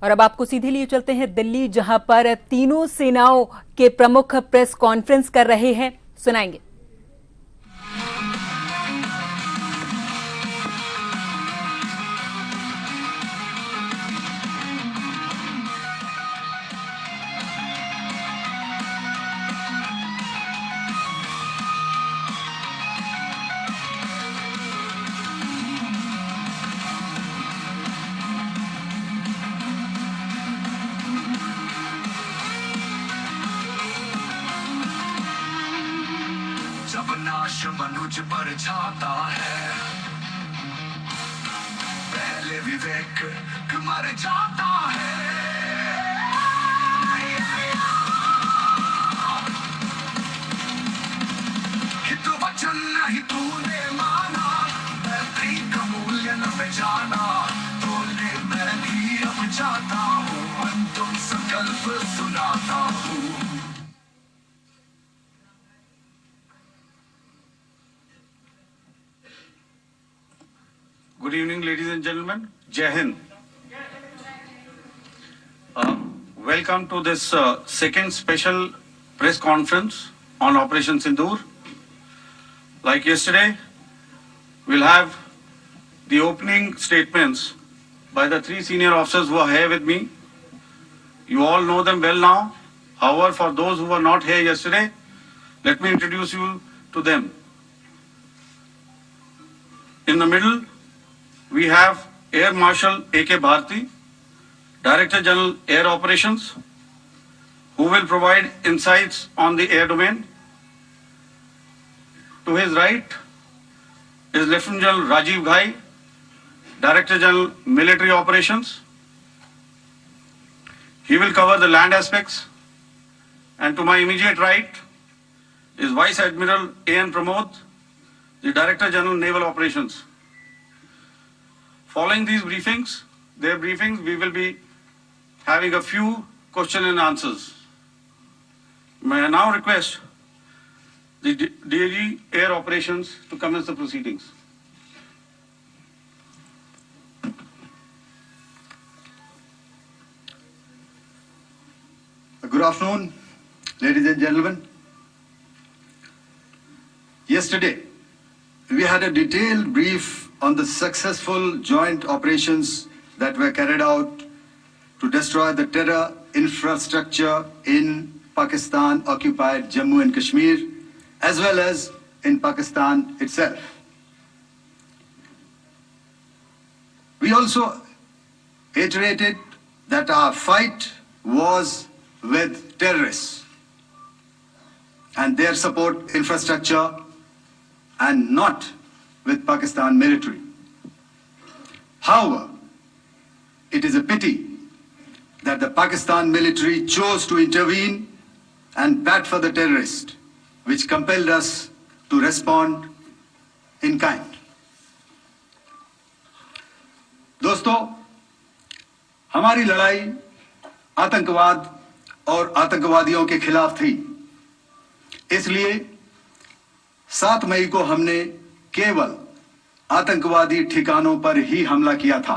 और अब आपको सीधे लिए चलते हैं दिल्ली, जहां पर तीनों सेनाओं के प्रमुख प्रेस कॉन्फ्रेंस कर रहे हैं। सुनाएंगे। जब नाश मनुज पर छाता है, पहले विवेक मर जाता है। हित वचन नहीं तूने माना, मैत्री का मूल्य न पहचाना, तोले मैं भी अब जाता हूँ, अंतिम संकल्प सुनाता हूँ। Good evening, ladies and gentlemen. Jai Hind. Welcome to this second special press conference on Operation Sindoor. Like yesterday, we'll have the opening statements by the three senior officers who are here with me. You all know them well now. However, for those who were not here yesterday, let me introduce you to them. In the middle, we have Air Marshal A.K. Bharti, Director General Air Operations, who will provide insights on the air domain. To his right is Lieutenant General Rajiv Ghai, Director General Military Operations. He will cover the land aspects. And to my immediate right is Vice Admiral A.N. Pramod, the Director General Naval Operations. Following these briefings, we will be having a few question and answers. May I now request the DAG Air Operations to commence the proceedings. Good afternoon, ladies and gentlemen. Yesterday, we had a detailed brief on the successful joint operations that were carried out to destroy the terror infrastructure in Pakistan-occupied Jammu and Kashmir, as well as in Pakistan itself. We also iterated that our fight was with terrorists and their support infrastructure and not with Pakistan military. However, it is a pity that the Pakistan military chose to intervene and bat for the terrorist, which compelled us to respond in kind. दोस्तों, हमारी लड़ाई आतंकवाद और आतंकवादियों के खिलाफ थी। इसलिए 7 मई को हमने केवल आतंकवादी ठिकानों पर ही हमला किया था।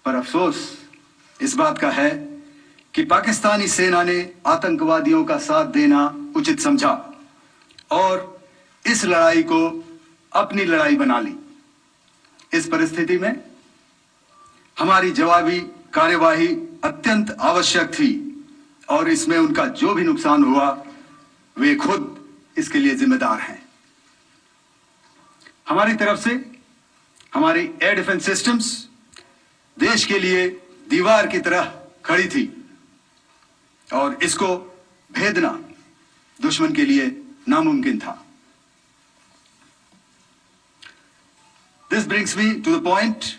पर अफसोस इस बात का है कि पाकिस्तानी सेना ने आतंकवादियों का साथ देना उचित समझा और इस लड़ाई को अपनी लड़ाई बना ली। इस परिस्थिति में हमारी जवाबी कार्यवाही अत्यंत आवश्यक थी और इसमें उनका जो भी नुकसान हुआ, वे खुद इसके लिए जिम्मेदार हैं। हमारी तरफ से हमारी एयर डिफेंस सिस्टम्स देश के लिए दीवार की तरह खड़ी थी और इसको भेदना दुश्मन के लिए नामुमकिन था। This brings me to the point,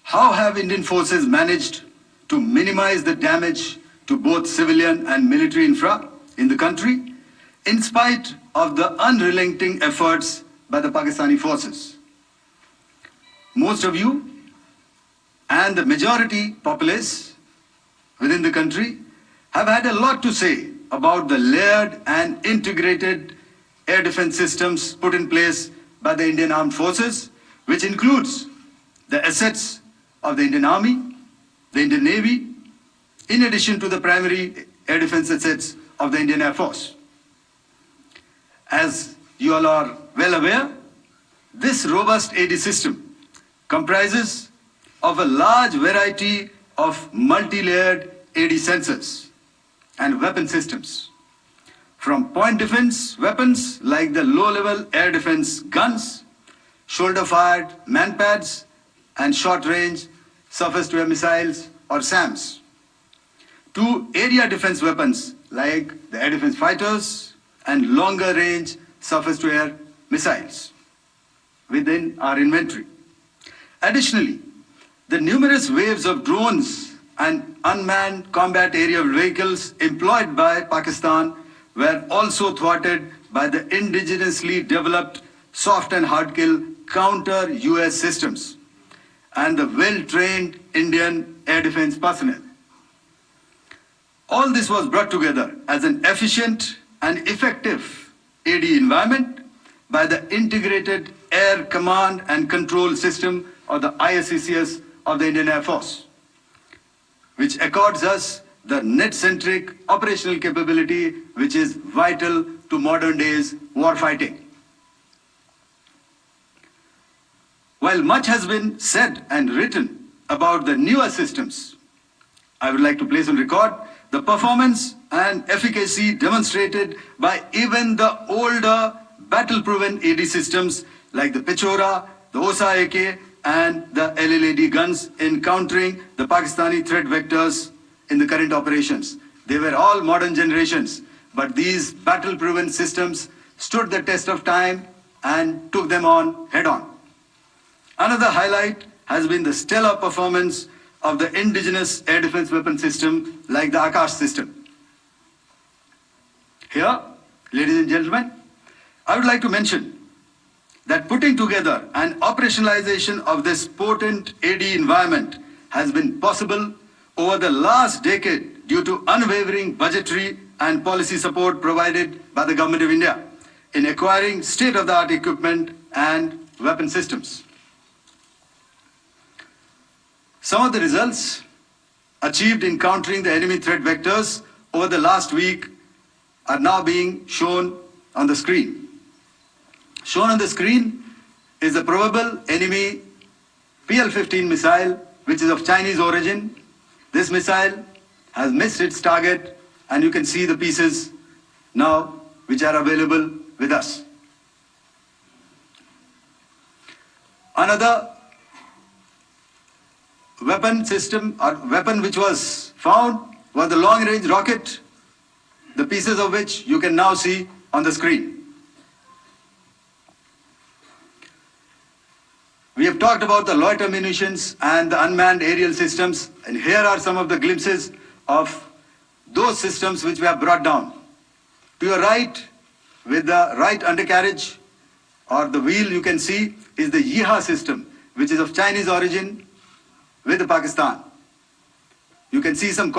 how have Indian forces managed to minimize the damage to both civilian and military infra in the country in spite of the unrelenting efforts by the Pakistani forces? Most of you and the majority populace within the country have had a lot to say about the layered and integrated air defense systems put in place by the Indian Armed Forces, which includes the assets of the Indian Army, the Indian Navy, in addition to the primary air defense assets of the Indian Air Force. As you all are well aware, this robust AD system comprises of a large variety of multi-layered AD sensors and weapon systems. From point defense weapons like the low-level air defense guns, shoulder-fired manpads, and short-range surface-to-air missiles or SAMs, to area defense weapons like the air defense fighters and longer-range surface-to-air missiles within our inventory. Additionally, the numerous waves of drones and unmanned combat aerial vehicles employed by Pakistan were also thwarted by the indigenously developed soft and hard kill counter-US systems and the well-trained Indian air defense personnel. All this was brought together as an efficient and effective AD environment by the Integrated Air Command and Control System or the ISCCS of the Indian Air Force, which accords us the net-centric operational capability which is vital to modern days warfighting. While much has been said and written about the newer systems, I would like to place on record the performance and efficacy demonstrated by even the older battle-proven AD systems like the Pechora, the Osa AK, and the LLAD guns in countering the Pakistani threat vectors in the current operations. They were all modern generations, but these battle-proven systems stood the test of time and took them on head-on. Another highlight has been the stellar performance of the indigenous air defense weapon system like the Akash system. Here, ladies and gentlemen, I would like to mention that putting together and operationalization of this potent AD environment has been possible over the last decade due to unwavering budgetary and policy support provided by the Government of India in acquiring state-of-the-art equipment and weapon systems. Some of the results achieved in countering the enemy threat vectors over the last week are now being shown on the screen. Shown on the screen is the probable enemy PL-15 missile, which is of Chinese origin. This missile has missed its target, and you can see the pieces now which are available with us. Another weapon system or weapon which was found was the long-range rocket, the pieces of which you can now see on the screen. We have talked about the loiter munitions and the unmanned aerial systems, and here are some of the glimpses of those systems which we have brought down. To your right, with the right undercarriage or the wheel, you can see is the Yeeha system, which is of Chinese origin with Pakistan. You can see some